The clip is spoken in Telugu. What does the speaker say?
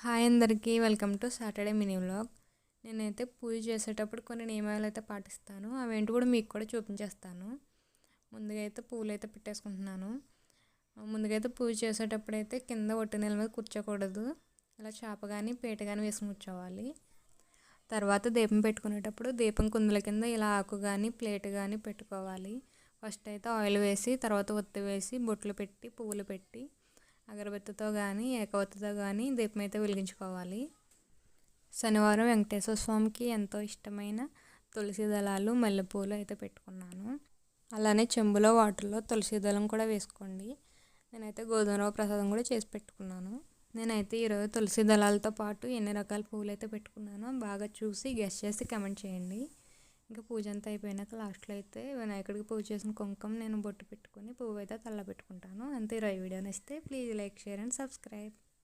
హాయ్ అందరికీ welcome to Saturday mini vlog. నేనైతే పూజ చేసేటప్పుడు కొన్ని నియమాలు అయితే పాటిస్తాను. అవేంటి కూడా మీకు కూడా చూపించేస్తాను. ముందుగా అయితే పూలు అయితే పెట్టేసుకుంటున్నాను. ముందుగా అయితే పూజ చేసేటప్పుడు అయితే కింద ఒట్టి నేల మీద కూర్చోకూడదు. ఇలా చాప కానీ పీట కానీ వేసుకుని కూర్చోవాలి. తర్వాత దీపం పెట్టుకునేటప్పుడు దీపం కుందుల కింద ఇలా ఆకు కానీ ప్లేట్ కానీ పెట్టుకోవాలి. ఫస్ట్ అయితే ఆయిల్ వేసి తర్వాత ఒత్తి వేసి బొట్లు పెట్టి పువ్వులు పెట్టి అగరబత్తితో కానీ ఏకవత్తితో కానీ దీపం అయితే వెలిగించుకోవాలి. శనివారం వెంకటేశ్వర స్వామికి ఎంతో ఇష్టమైన తులసి దళాలు మల్లెపూలు అయితే పెట్టుకున్నాను. అలానే చెంబులో వాటర్లో తులసి దళం కూడా వేసుకోండి. నేనైతే గోధుమ రవ్వ ప్రసాదం కూడా చేసి పెట్టుకున్నాను. నేనైతే ఈరోజు తులసి దళాలతో పాటు ఎన్ని రకాల పువ్వులు అయితే పెట్టుకున్నానో బాగా చూసి గెస్ చేసి కమెంట్ చేయండి. ఇంకా పూజ అంతా అయిపోయినాక లాస్ట్లో అయితే వినాయకుడికి పూజ చేసిన కుంకుమ నేను బొట్టు పెట్టుకొని పువ్వు అయితే తల్ల పెట్టుకుంటాను. అంతే. ఈరోజు వీడియో నచ్చితే please like, share and subscribe.